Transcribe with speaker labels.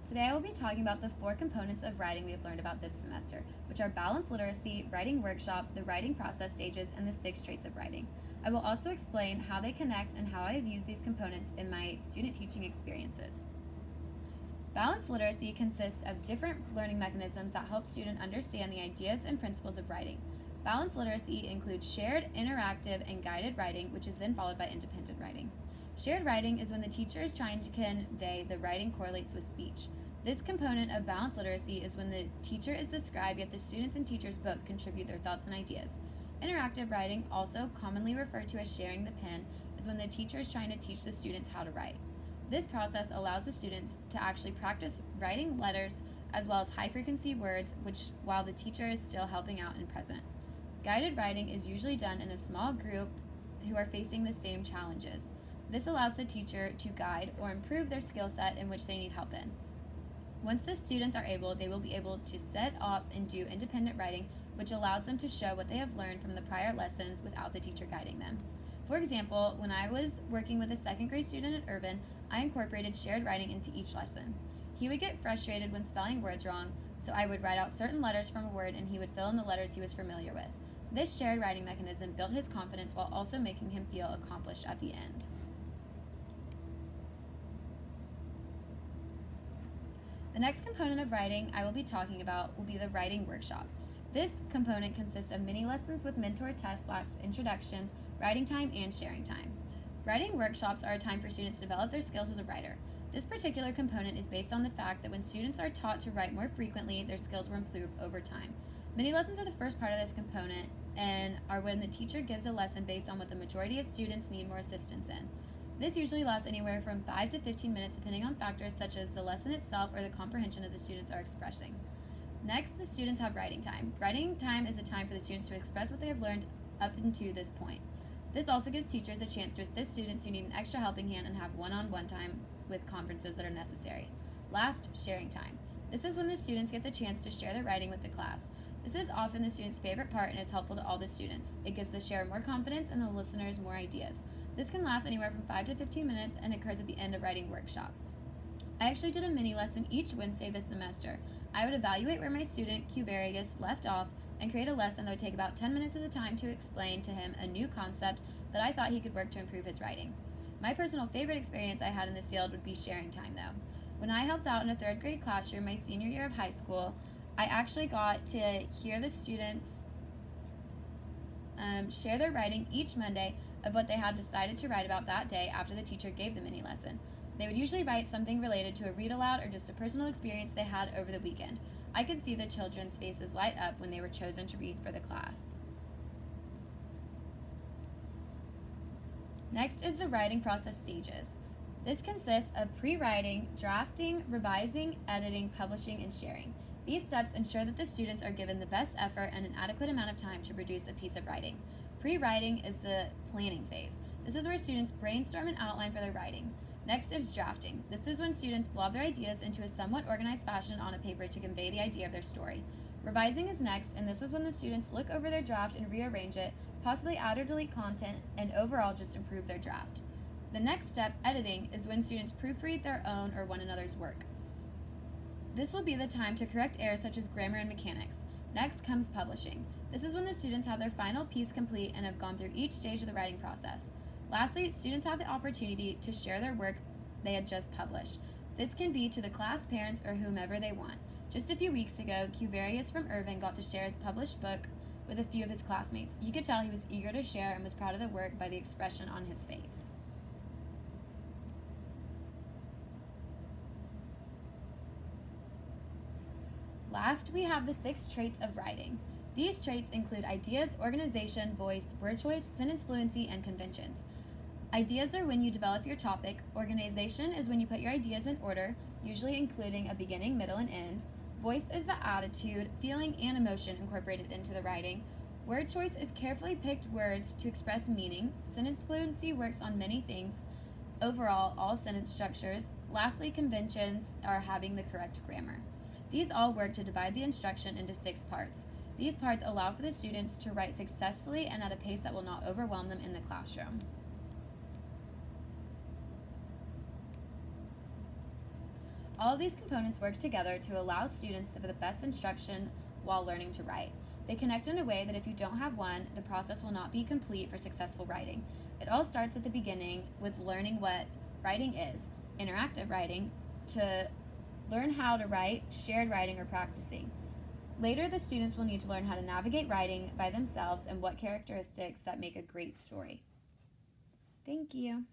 Speaker 1: Today I will be talking about the 4 components of writing we have learned about this semester, which are balanced literacy, writing workshop, the writing process stages, and the 6 traits of writing. I will also explain how they connect and how I have used these components in my student teaching experiences. Balanced literacy consists of different learning mechanisms that help students understand the ideas and principles of writing. Balanced literacy includes shared, interactive, and guided writing, which is then followed by independent writing. Shared writing is when the teacher is trying to convey the writing correlates with speech. This component of balanced literacy is when the teacher is the scribe, yet the students and teachers both contribute their thoughts and ideas. Interactive writing, also commonly referred to as sharing the pen, is when the teacher is trying to teach the students how to write. This process allows the students to actually practice writing letters as well as high-frequency words, while the teacher is still helping out and present. Guided writing is usually done in a small group who are facing the same challenges. This allows the teacher to guide or improve their skill set in which they need help in. Once the students are able, they will be able to set off and do independent writing, which allows them to show what they have learned from the prior lessons without the teacher guiding them. For example, when I was working with a 2nd grade student at Irvin, I incorporated shared writing into each lesson. He would get frustrated when spelling words wrong, so I would write out certain letters from a word and he would fill in the letters he was familiar with. This shared writing mechanism built his confidence while also making him feel accomplished at the end. The next component of writing I will be talking about will be the writing workshop. This component consists of mini lessons with mentor tests / introductions, writing time, and sharing time. Writing workshops are a time for students to develop their skills as a writer. This particular component is based on the fact that when students are taught to write more frequently, their skills will improve over time. Mini lessons are the first part of this component and are when the teacher gives a lesson based on what the majority of students need more assistance in. This usually lasts anywhere from 5 to 15 minutes depending on factors such as the lesson itself or the comprehension that the students are expressing. Next, the students have writing time. Writing time is a time for the students to express what they have learned up until this point. This also gives teachers a chance to assist students who need an extra helping hand and have one-on-one time with conferences that are necessary. Last, sharing time. This is when the students get the chance to share their writing with the class. This is often the student's favorite part and is helpful to all the students. It gives the sharer more confidence and the listeners more ideas. This can last anywhere from 5 to 15 minutes and occurs at the end of writing workshop. I actually did a mini lesson each Wednesday this semester. I would evaluate where my student Qvarius left off and create a lesson that would take about 10 minutes at a time to explain to him a new concept that I thought he could work to improve his writing. My personal favorite experience I had in the field would be sharing time though. When I helped out in a 3rd grade classroom my senior year of high school, I actually got to hear the students share their writing each Monday of what they had decided to write about that day after the teacher gave the mini lesson. They would usually write something related to a read aloud or just a personal experience they had over the weekend. I could see the children's faces light up when they were chosen to read for the class. Next is the writing process stages. This consists of pre-writing, drafting, revising, editing, publishing, and sharing. These steps ensure that the students are given the best effort and an adequate amount of time to produce a piece of writing. Pre-writing is the planning phase. This is where students brainstorm an outline for their writing. Next is drafting. This is when students blob their ideas into a somewhat organized fashion on a paper to convey the idea of their story. Revising is next, and this is when the students look over their draft and rearrange it, possibly add or delete content, and overall just improve their draft. The next step, editing, is when students proofread their own or one another's work. This will be the time to correct errors such as grammar and mechanics. Next comes publishing. This is when the students have their final piece complete and have gone through each stage of the writing process. Lastly, students have the opportunity to share their work they had just published. This can be to the class, parents, or whomever they want. Just a few weeks ago, Qvarius from Irvin got to share his published book with a few of his classmates. You could tell he was eager to share and was proud of the work by the expression on his face. Last, we have the 6 traits of writing. These traits include ideas, organization, voice, word choice, sentence fluency, and conventions. Ideas are when you develop your topic. Organization is when you put your ideas in order, usually including a beginning, middle, and end. Voice is the attitude, feeling, and emotion incorporated into the writing. Word choice is carefully picked words to express meaning. Sentence fluency works on many things. Overall, all sentence structures. Lastly, conventions are having the correct grammar. These all work to divide the instruction into 6 parts. These parts allow for the students to write successfully and at a pace that will not overwhelm them in the classroom. All of these components work together to allow students the best instruction while learning to write. They connect in a way that if you don't have one, the process will not be complete for successful writing. It all starts at the beginning with learning what writing is, interactive writing, to learn how to write, shared writing, or practicing. Later, the students will need to learn how to navigate writing by themselves and what characteristics that make a great story. Thank you.